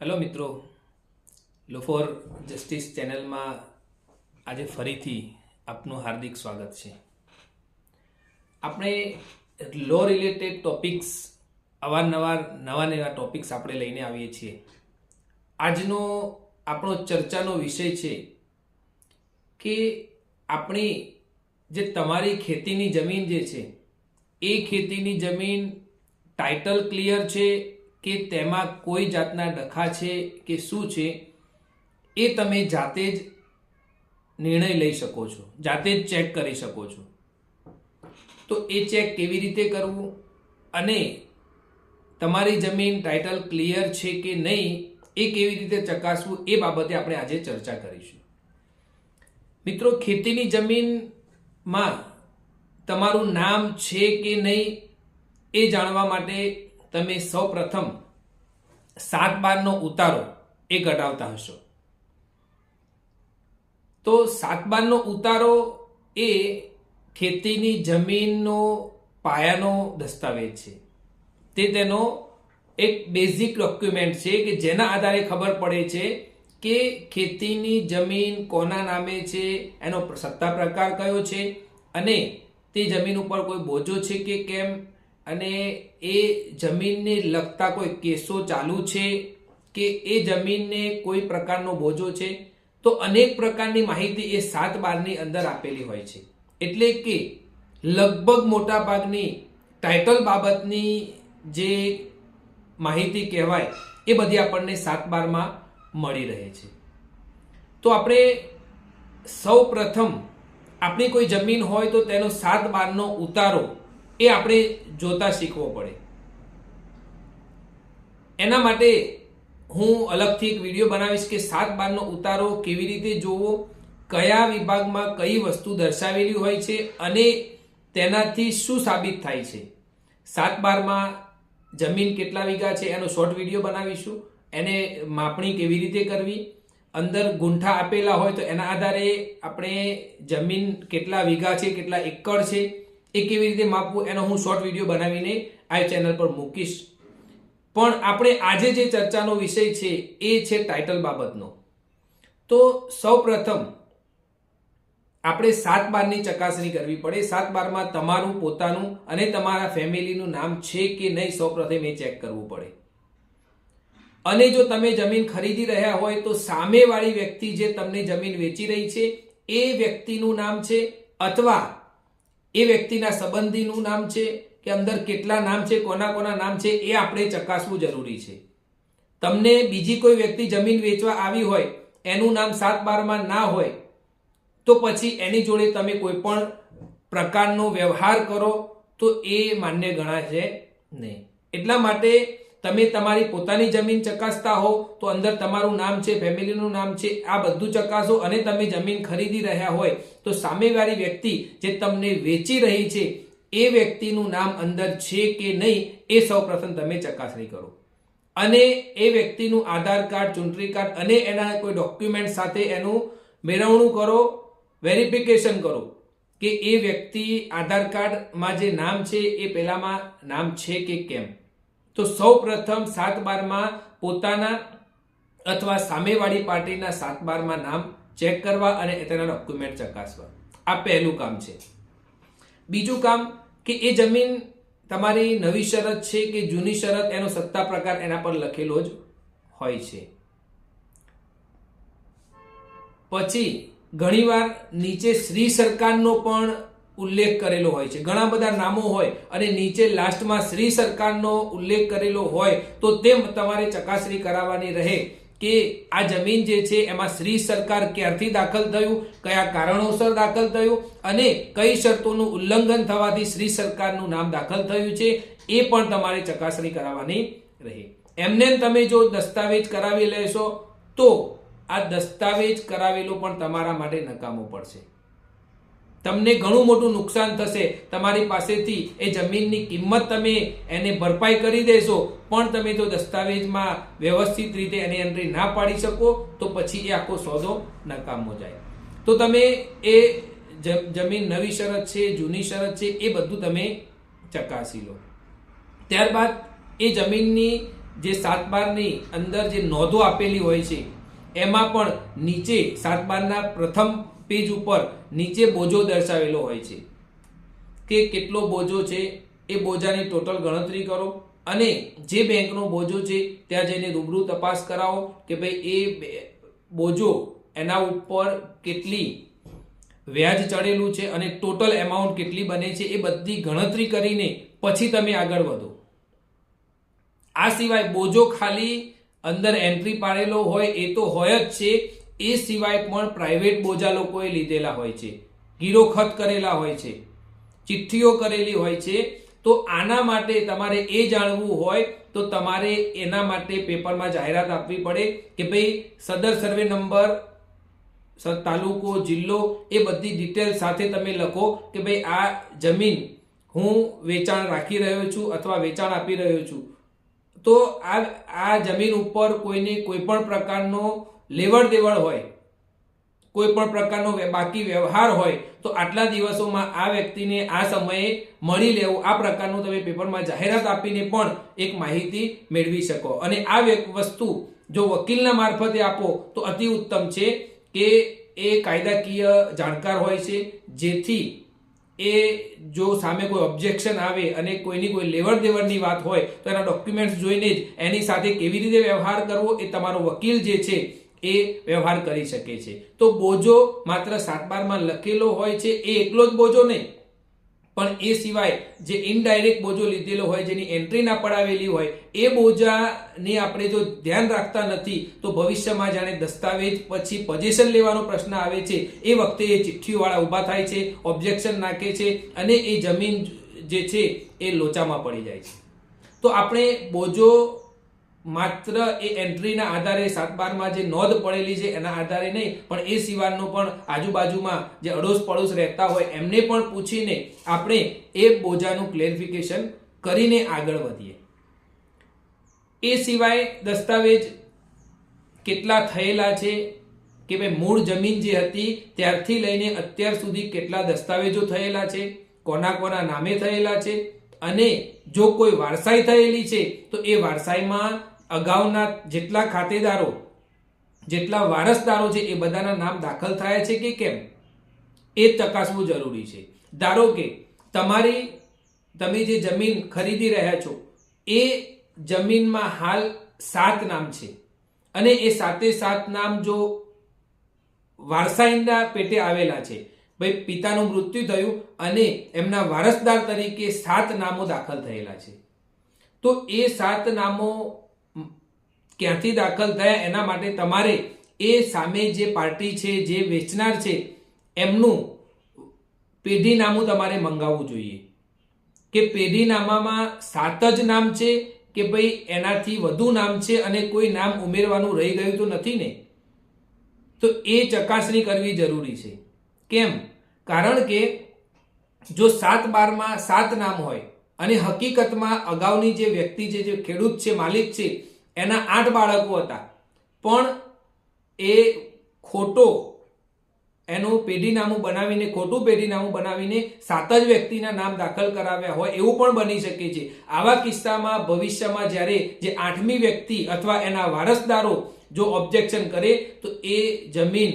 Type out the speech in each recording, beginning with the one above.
Hello મિત્રો, લો for justice ચેનલમાં આજે ફરીથી આપનું હાર્દિક સ્વાગત છે. આપણે લો રિલેટેડ ટોપિક્સ અવારનવાર નવા ટોપિક્સ આપણે લઈને આવીએ છીએ. આજનો આપણો ચર્ચાનો વિષય છે કે આપણી જે તમારી ખેતીની જમીન જે છે એ ખેતીની જમીન ટાઇટલ ક્લિયર છે કે તેમાં કોઈ જાતના ડખા છે કે શું છે એ તમે જાતે જ નિર્ણય લઈ શકો છો, જાતે જ ચેક કરી શકો છો. તો એ ચેક કેવી રીતે કરવું અને તમારી જમીન ટાઇટલ ક્લિયર છે કે નહીં એ કેવી રીતે ચકાસવું એ બાબતે આપણે આજે ચર્ચા કરીશું. મિત્રો, ખેતીની જમીનમાં તમારું નામ છે કે નહીં એ જાણવા માટે તમે સૌપ્રથમ 7/12નો ઉતારો એ કઢાવતા હશો. તો 7/12નો ઉતારો એ ખેતીની જમીનનો પાયાનો દસ્તાવેજ છે. તે તેનો એક બેઝિક ડોક્યુમેન્ટ છે કે જેના આધારે ખબર પડે છે કે ખેતીની જમીન કોના નામે છે, એનો સત્તા પ્રકાર કયો છે અને તે જમીન ઉપર કોઈ બોજો છે કે કેમ, અને એ જમીનને લગતા કોઈ કેસો ચાલુ છે કે એ જમીનને કોઈ પ્રકારનો બોજો છે. તો અનેક પ્રકારની માહિતી એ 7/12ની અંદર આપેલી હોય છે. એટલે કે લગભગ મોટા ભાગની ટાઇટલ બાબતની જે માહિતી કહેવાય એ બધી આપણને 7/12માં મળી રહે છે. તો આપણે સૌ પ્રથમ આપણી કોઈ જમીન હોય તો તેનો 7/12નો ઉતારો એ આપણે જોતા શીખવો પડે. એના માટે હું અલગથી એક વિડીયો બનાવીશ કે 7/12નો ઉતારો કેવી રીતે જોવો, કયા વિભાગમાં કઈ વસ્તુ દર્શાવેલી હોય છે અને તેનાથી શું સાબિત થાય છે. 7/12માં જમીન કેટલા વીઘા છે એનો શોર્ટ વિડીયો બનાવીશું. એને માપણી કેવી રીતે કરવી, અંદર ગુંઠા આપેલા હોય તો એના આધારે આપણે જમીન કેટલા વીઘા છે, કેટલા એકર છે એ કેવી રીતે માપવું, એનો હું શોર્ટ વિડીયો બનાવીને આ ચેનલ પર મૂકીશ. પણ આપણે આજે જે ચર્ચાનો વિષય છે એ છે ટાઇટલ બાબતનો. તો સૌ પ્રથમ આપણે 7/12ની ચકાસણી કરવી પડે. 7/12માં તમારું પોતાનું અને તમારા ફેમિલીનું નામ છે કે નહીં સૌ પ્રથમ એ ચેક કરવું પડે. અને જો તમે જમીન ખરીદી રહ્યા હોય તો સામેવાળી વ્યક્તિ જે તમને જમીન વેચી રહી છે એ વ્યક્તિનું નામ છે અથવા એ વ્યક્તિના સંબંધીનું નામ છે કે અંદર કેટલા નામ છે, કોના કોના નામ છે એ આપણે ચકાસવું જરૂરી છે. તમને બીજી કોઈ વ્યક્તિ જમીન વેચવા આવી હોય એનું નામ 7/12માં ના હોય તો પછી એની જોડે તમે કોઈ પણ પ્રકારનો વ્યવહાર કરો તો એ માન્ય ગણાશે નહીં. એટલા માટે તમે તમારી પોતાની જમીન ચકાસતા હો તો અંદર તમારું નામ છે, ફેમિલીનું નામ છે, આ બધું ચકાસો. અને તમે જમીન ખરીદી રહ્યા હોય તો સામેવાળી વ્યક્તિ જે તમને વેચી રહી છે એ વ્યક્તિનું નામ અંદર છે કે નહીં એ સૌપ્રથમ તમે ચકાસણી કરો. અને એ વ્યક્તિનું આધાર કાર્ડ, ચૂંટણી કાર્ડ અને એના કોઈ ડોક્યુમેન્ટ સાથે એનું મેળવણું કરો, વેરિફિકેશન કરો કે એ વ્યક્તિ આધાર કાર્ડમાં જે નામ છે એ પહેલામાં નામ છે કે કેમ. તો સૌ પ્રથમ 7/12માં પોતાના અથવા સામેવાળી પાર્ટીના 7/12માં નામ ચેક કરવા અને તેના ડોક્યુમેન્ટ ચકાસવા. આ પહેલું કામ છે. બીજું કામ કે એ જમીન તમારી નવી શરત છે કે જૂની શરત, એનો સત્તા પ્રકાર એના પર લખેલો જ હોય છે. પછી ઘણીવાર નીચે શ્રી સરકારનો પણ ઉલ્લેખ કરેલો હોય છે. ઘણા બધા નામો હોય અને નીચે લાસ્ટમાં શ્રી સરકારનો ઉલ્લેખ કરેલો હોય તો તેમ તમારે ચકાસણી કરાવવાની રહે કે આ જમીન જે છે એમાં શ્રી સરકાર ક્યારથી દાખલ થયું, કયા કારણોસર દાખલ થયું અને કઈ શરતોનું ઉલ્લંઘન થવાથી શ્રી સરકારનું નામ દાખલ થયું છે એ પણ તમારે ચકાસણી કરાવવાની રહે. એમને તમે જો દસ્તાવેજ કરાવી લેશો તો આ દસ્તાવેજ કરાવેલો પણ તમારા માટે નકામો પડશે. તમને ઘણું મોટું નુકસાન થશે. તમારી પાસેથી એ જમીનની કિંમત તમે એને ભરપાઈ કરી દેશો પણ તમે જો દસ્તાવેજમાં વ્યવસ્થિત રીતે એની એન્ટ્રી ના પાડી શકો તો પછી એ આખો સોદો નકામો જાય. તો તમે એ જમીન નવી શરત છે, જૂની શરત છે એ બધું તમે ચકાસી લો. ત્યારબાદ એ જમીનની જે 7/12ની અંદર જે નોંધો આપેલી હોય છે એમાં પણ નીચે 7/12ના પ્રથમ પેજ ઉપર નીચે બોજો દર્શાવેલો હોય છે કે કેટલો બોજો છે. એ બોજાની ટોટલ ગણતરી કરો અને જે બેંકનો બોજો છે ત્યાં જઈને રૂબરૂ તપાસ કરાવો કે ભાઈ એ બોજો એના ઉપર કેટલી વ્યાજ ચડેલું છે અને ટોટલ એમાઉન્ટ કેટલી બને છે એ બધી ગણતરી કરીને પછી તમે આગળ વધો. આ સિવાય બોજો ખાલી અંદર એન્ટ્રી પાડેલો હોય એ તો હોય જ છે, એ સિવાય પણ પ્રાઇવેટ બોજા લોકોએ લીધેલા હોય છે, ગીરો ખત કરેલા હોય છે, ચિઠ્ઠીઓ કરેલી હોય છે. તો આના માટે તમારે એ જાણવું હોય તો તમારે એના માટે પેપરમાં જાહેરાત આપવી પડે કે ભાઈ સદર સર્વે નંબર, તાલુકો, જિલ્લો એ બધી ડિટેલ સાથે તમે લખો કે ભાઈ આ જમીન હું વેચાણ રાખી રહ્યો છું અથવા વેચાણ આપી રહ્યો છું. તો આ જમીન ઉપર કોઈને કોઈ પણ પ્રકારનો લેવડ દેવડ હોય, કોઈ પણ પ્રકારનો બાકી વ્યવહાર હોય તો આટલા દિવસોમાં આ વ્યક્તિને આ સમયે મળી લેવું, આ પ્રકારનું તમે પેપરમાં જાહેરાત આપીને પણ એક માહિતી મેળવી શકો. અને આ વસ્તુ જો વકીલના મારફતે આપો તો અતિ ઉત્તમ છે કે એ કાયદાકીય જાણકાર હોય છે, જેથી એ જો સામે કોઈ ઓબ્જેક્શન આવે અને કોઈની કોઈ લેવડ દેવડની વાત હોય તો એના ડોક્યુમેન્ટ્સ જોઈને જ એની સાથે કેવી રીતે વ્યવહાર કરવો એ તમારો વકીલ જે છે એ વ્યવહાર કરી શકે છે. તો બોજો માત્ર 7/12માં લખેલો હોય છે એ એકલો જ બોજો નહીં, પણ એ સિવાય જે ઇનડાયરેક્ટ બોજો લીધેલો હોય, જેની એન્ટ્રી ના પડાવેલી હોય, એ બોજાને આપણે જો ધ્યાન રાખતા નથી તો ભવિષ્યમાં જાણે દસ્તાવેજ પછી પોઝેશન લેવાનો પ્રશ્ન આવે છે એ વખતે એ ચિઠ્ઠીવાળા ઊભા થાય છે, ઓબ્જેક્શન નાખે છે અને એ જમીન જે છે એ લોચામાં પડી જાય છે. તો આપણે બોજો માત્ર એ એન્ટ્રીના આધારે 7/12માં જે નોંધ પડેલી છે એના આધારે નહીં, પણ એ સિવાયનો પણ આજુબાજુમાં જે અડોશ પડોશ રહેતા હોય એમને પણ પૂછીને આપણે એ બોજાનું ક્લેરિફિકેશન કરીને આગળ વધીએ. એ સિવાય દસ્તાવેજ કેટલા થયેલા છે કે ભાઈ મૂળ જમીન જે હતી ત્યારથી લઈને અત્યાર સુધી કેટલા દસ્તાવેજો થયેલા છે, કોના કોના નામે થયેલા છે, અને જો કોઈ વારસાઈ થયેલી છે તો એ વારસાઈમાં અગાઉના જેટલા ખાતેદારો, જેટલા વારસદારો છે એ બધાના નામ દાખલ થયા છે કે કેમ એ ચકાસવું જરૂરી છે. ધારો કે તમે જે જમીન ખરીદી રહ્યા છો એ જમીનમાં હાલ 7 નામ છે અને એ 7 નામ જો વારસાઈના પેટે આવેલા છે, ભાઈ પિતાનું મૃત્યુ થયું અને એમના વારસદાર તરીકે 7 નામો દાખલ થયેલા છે, તો એ 7 નામો ક્યાંથી દાખલ થયા એના માટે તમારે એ સામે જે પાર્ટી છે, જે વેચનાર છે, એમનું પેઢીનામું તમારે મંગાવવું જોઈએ કે પેઢીનામામાં 7 જ નામ છે કે ભાઈ એનાથી વધુ નામ છે અને કોઈ નામ ઉમેરવાનું રહી ગયું તો નથી ને. તો એ ચકાસણી કરવી જરૂરી છે. કેમ? કારણ કે જો 7/12માં 7 નામ હોય અને હકીકતમાં અગાઉની જે વ્યક્તિ છે, જે ખેડૂત છે, માલિક છે, એના 8 બાળકો હતા, પણ એ ખોટો એનું પેઢીનામું બનાવીને, ખોટું પેઢીનામું બનાવીને 7 જ વ્યક્તિના નામ દાખલ કરાવ્યા હોય એવું પણ બની શકે છે. આવા કિસ્સામાં ભવિષ્યમાં જ્યારે જે 8મી વ્યક્તિ અથવા એના વારસદારો જો ઓબ્જેક્શન કરે તો એ જમીન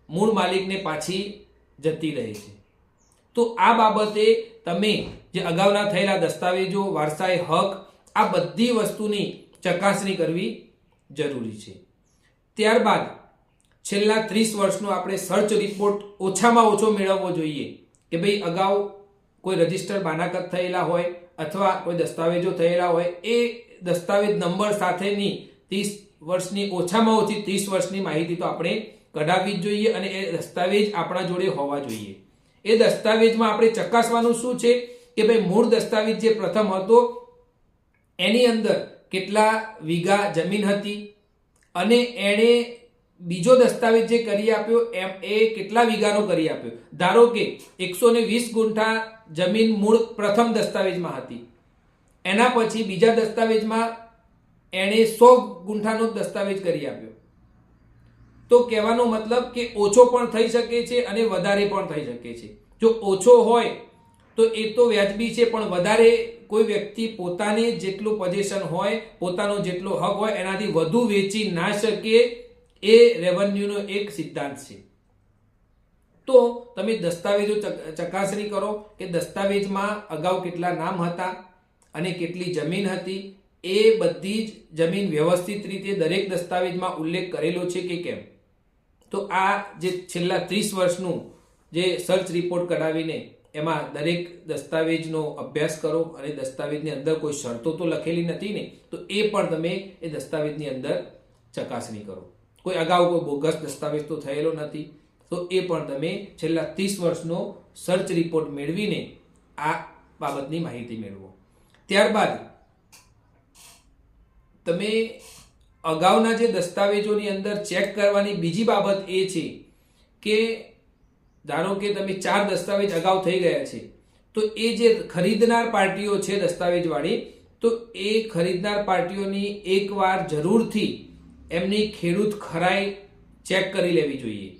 મૂળ માલિકને પાછી જતી રહે છે. તો આ બાબતે તમે જે અગાઉના થયેલા દસ્તાવેજો, વારસાઈ હક, આ બધી વસ્તુની ચકાસણી કરવી જરૂરી છે. ત્યારબાદ છેલ્લા 30 વર્ષનો આપણે સર્ચ રિપોર્ટ ઓછામાં ઓછો મેળવવો જોઈએ કે ભાઈ અગાઉ કોઈ રજિસ્ટર બાનાકત થયેલા હોય અથવા કોઈ દસ્તાવેજો થયેલા હોય, એ દસ્તાવેજ નંબર સાથેની 30 વર્ષની ઓછામાં ઓછી 30 વર્ષની માહિતી તો આપણે કઢાવવી જ જોઈએ અને એ દસ્તાવેજ આપણા જોડે હોવા જોઈએ. એ દસ્તાવેજમાં આપણે ચકાસવાનું શું છે કે ભાઈ મૂળ દસ્તાવેજ જે પ્રથમ હતો એની અંદર કેટલા વીઘા જમીન હતી અને એણે બીજો દસ્તાવેજ જે કરી આપ્યો એ કેટલા વીઘાનો કરી આપ્યો. ધારો કે 120 ગુંઠા જમીન મૂળ પ્રથમ દસ્તાવેજમાં હતી, એના પછી બીજા દસ્તાવેજમાં એણે 100 ગુંઠાનો દસ્તાવેજ કરી આપ્યો. તો કહેવાનો મતલબ કે ઓછો પણ થઈ શકે છે અને વધારે પણ થઈ શકે છે. જો ઓછો હોય તો એ તો વ્યાજબી છે, પણ વધારે કોઈ વ્યક્તિ પોતાને જેટલું પોઝિશન હોય, પોતાનો જેટલો હક હોય એનાથી વધુ વેચી ના શકે, એ રેવન્યુનો એક સિદ્ધાંત છે. તો તમે દસ્તાવેજો ચકાસણી કરો કે દસ્તાવેજમાં અગાઉ કેટલા નામ હતા અને કેટલી જમીન હતી. એ બધી જ જમીન વ્યવસ્થિત રીતે દરેક દસ્તાવેજમાં ઉલ્લેખ કરેલો છે કે કેમ. તો આ જે છેલ્લા 30 વર્ષનું જે સર્ચ રિપોર્ટ કઢાવીને એમાં દરેક દસ્તાવેજનો અભ્યાસ કરો અને દસ્તાવેજની અંદર કોઈ શરતો તો લખેલી નથી ને, તો એ પણ તમે એ દસ્તાવેજની અંદર ચકાસણી કરો. કોઈ અગાઉ કોઈ બોગસ દસ્તાવેજ તો થયેલો નથી, તો એ પણ તમે છેલ્લા 30 વર્ષનો સર્ચ રિપોર્ટ મેળવીને આ બાબતની માહિતી મેળવો. ત્યારબાદ તમે અગાઉના જે દસ્તાવેજોની અંદર ચેક કરવાની બીજી બાબત એ છે કે ધારો કે તમે 4 દસ્તાવેજ અગાઉ થઈ ગયા છે, તો એ જે ખરીદનાર પાર્ટીઓ છે દસ્તાવેજવાળી, તો એ ખરીદનાર પાર્ટીઓની એકવાર જરૂરથી એમની ખેડૂત ખરાઈ ચેક કરી લેવી જોઈએ.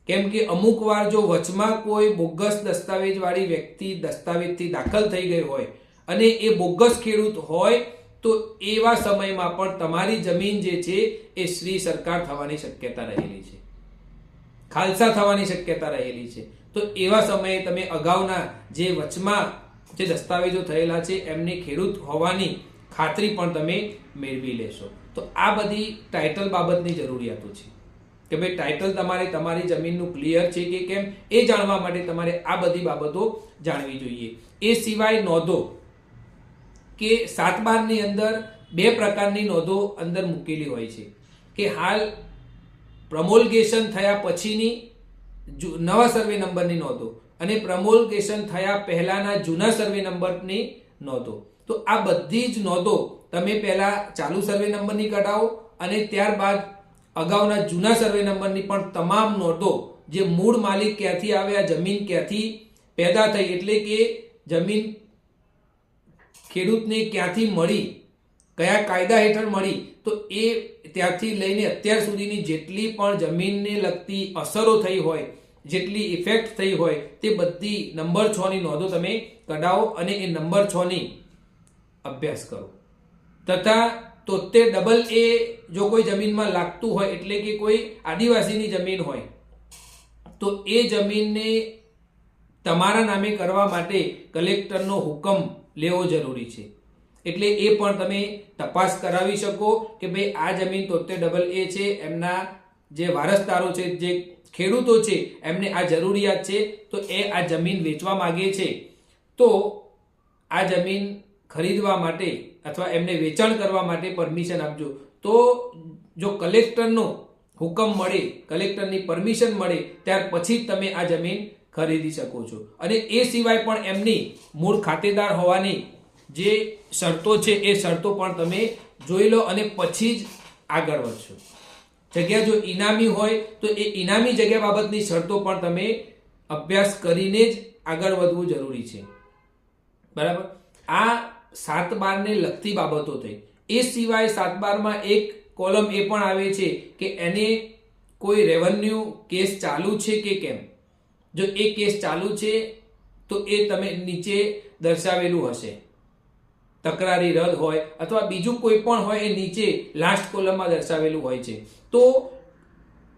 કેમ કે અમુક વાર જો વચમાં કોઈ બોગસ દસ્તાવેજવાળી વ્યક્તિ દસ્તાવેજથી દાખલ થઈ ગઈ હોય અને એ બોગસ ખેડૂત હોય, તો એવા સમયમાં પણ તમારી જમીન જે છે એ શ્રી સરકાર થવાની શક્યતા રહેલી છે, ખાલસા થવાની શક્યતા રહેલી છે. તો એવા સમયે તમે અગાઉના જે વચમાં જે દસ્તાવેજો થયેલા છે એમની ખેડૂત હોવાની ખાતરી પણ તમે મેળવી લેશો. તો આ બધી ટાઇટલ બાબતની જરૂરિયાતો છે કે ભાઈ ટાઇટલ તમારે તમારી જમીનનું ક્લિયર છે કે કેમ, એ જાણવા માટે તમારે આ બધી બાબતો જાણવી જોઈએ. એ સિવાય નોંધો કે 7/12 ની અંદર 2 પ્રકારની નોંધો અંદર મૂકેલી હોય છે કે હાલ પ્રમોલ્ગેશન થયા પછીની નવા સર્વે નંબરની નોંધો અને પ્રમોલ્ગેશન થયા પહેલાના જૂના સર્વે નંબરની નોંધો. તો આ બધી જ નોંધો તમે પહેલા ચાલુ સર્વે નંબરની કઢાવો અને ત્યારબાદ અગાઉના જૂના સર્વે નંબરની પણ તમામ નોંધો, જે મૂળ માલિક ક્યાંથી આવ્યા, જમીન ક્યાંથી પેદા થઈ, એટલે કે જમીન ખેડૂતને ક્યાંથી મળી, કયા કાયદા હેઠળ મળી, તો એ ત્યાંથી લઈને અત્યાર સુધીની જેટલી પણ જમીનને લગતી અસરો થઈ હોય, જેટલી ઇફેક્ટ થઈ હોય, તે બધી નંબર 6 ની નોંધો તમે કઢાવો અને એ નંબર 6 ની અભ્યાસ કરો. તથા 73AA જો કોઈ જમીનમાં લાગતું હોય, એટલે કે કોઈ આદિવાસીની જમીન હોય, તો એ જમીનને તમારા નામે કરવા માટે કલેક્ટરનો હુકમ લેવો જરૂરી છે. એટલે એ પણ તમે તપાસ કરાવી શકો કે ભાઈ આ જમીન 73AA છે, એમના જે વારસદારો છે, જે ખેડૂતો છે, એમને આ જરૂરિયાત છે, તો એ આ જમીન વેચવા માંગે છે, તો આ જમીન ખરીદવા માટે અથવા એમને વેચાણ કરવા માટે પરમિશન આપજો. તો જો કલેક્ટરનો હુકમ મળે, કલેક્ટરની પરમિશન મળે, ત્યાર પછી જ તમે આ જમીન ખરીદી શકો છો. અને એ સિવાય પણ એમની મૂળ ખાતેદાર હોવાની જે શરતો છે એ શરતો પણ તમે જોઈ લો અને પછી જ આગળ વધશો. જગ્યા જો ઇનામી હોય તો એ ઇનામી જગ્યા બાબતની શરતો પણ તમે અભ્યાસ કરીને જ આગળ વધવું જરૂરી છે. બરાબર. આ 7/12 ને લગતી બાબતો થઈ. એ સિવાય 7/12 એક કોલમ એ પણ આવે છે કે એને કોઈ રેવન્યુ કેસ ચાલુ છે કે કેમ. જો એ કેસ ચાલુ છે તો એ તમે નીચે દર્શાવેલું હશે, તકરારી રદ હોય અથવા બીજું કોઈ પણ હોય, એ નીચે લાસ્ટ કોલમમાં દર્શાવેલું હોય છે. તો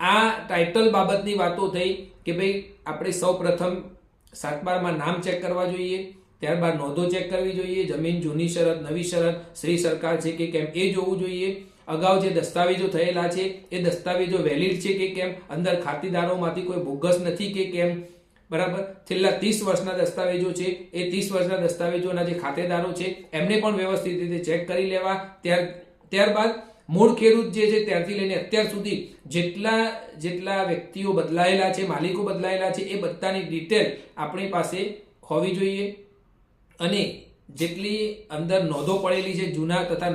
આ ટાઇટલ બાબતની વાતો થઈ કે ભાઈ આપણે સૌ પ્રથમ 7/12 નામ ચેક કરવા જોઈએ, ત્યારબાદ નોંધો ચેક કરવી જોઈએ, જમીન જૂની શરત, નવી શરત, શ્રી સરકાર છે કે કેમ એ જોવું જોઈએ, અગાઉ જે દસ્તાવેજો થયેલા છે એ દસ્તાવેજો વેલિડ છે કે કેમ, અંદર ખાતેદારોમાંથી કોઈ બોગસ નથી કે કેમ. બરાબર. છેલ્લા 30 વર્ષના દસ્તાવેજો છે, એ 30 વર્ષના દસ્તાવેજોના જે ખાતેદારો છે એમને પણ વ્યવસ્થિત રીતે ચેક કરી લેવા. ત્યારબાદ મૂળ ખેડૂત જે છે ત્યારથી લઈને અત્યાર સુધી જેટલા વ્યક્તિઓ બદલાયેલા છે, માલિકો બદલાયેલા છે, એ બધાની ડિટેલ આપણી પાસે હોવી જોઈએ. અને જેટલી અંદર નોંધો પડેલી છે જૂના તથા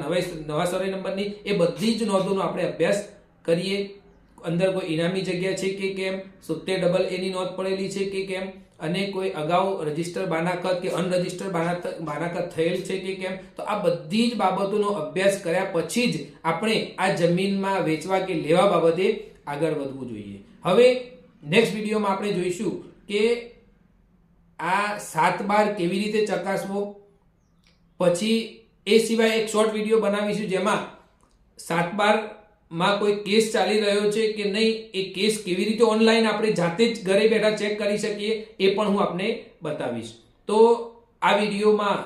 નવા સર્વે નંબરની, એ બધી જ નોંધોનો આપણે અભ્યાસ કરીએ. અંદર કોઈ ઇનામી જગ્યા છે કે કેમ, 70AA ની નોંધ પડેલી છે કે કેમ, અને કોઈ અગાઉ રજિસ્ટર બાનાકત કે અનરજિસ્ટર બાનાકત થયેલ છે કે કેમ. તો આ બધી જ બાબતોનો અભ્યાસ કર્યા પછી જ આપણે આ જમીનમાં વેચવા કે લેવા બાબતે આગળ વધવું જોઈએ. હવે નેક્સ્ટ વિડીયોમાં આપણે જોઈશું કે આ 7/12 કેવી રીતે ચકાસવો, પછી એ સિવાય એક શોર્ટ વિડીયો બનાવીશું જેમાં 7/12 માં કોઈ કેસ ચાલી રહ્યો છે કે નહીં, એ કેસ કેવી રીતે ઓનલાઈન આપણે જાતે જ ઘરે બેઠા ચેક કરી શકીએ એ પણ હું આપને બતાવીશ. તો આ વિડીયોમાં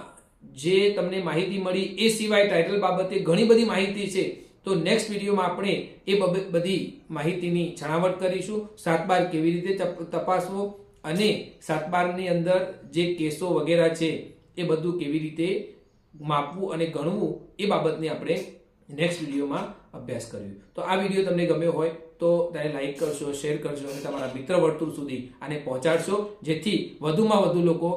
જે તમને માહિતી મળી એ સિવાય ટાઇટલ બાબતે ઘણી બધી માહિતી છે. તો નેક્સ્ટ વિડીયોમાં આપણે એ બધી માહિતીની છણાવટ કરીશું. 7/12 કેવી રીતે તપાસવો અને 7/12 ની અંદર જે કેસો વગેરે છે એ બધું કેવી રીતે માપવું અને ગણવું એ બાબતની આપણે નેક્સ્ટ વિડીયોમાં અભ્યાસ કર્યું. તો આ વિડીયો તમને ગમ્યો હોય તો તેને લાઈક કરશો, શેર કરશો અને તમારા મિત્ર વર્તુળ સુધી આને પહોંચાડશો, જેથી વધુમાં વધુ લોકો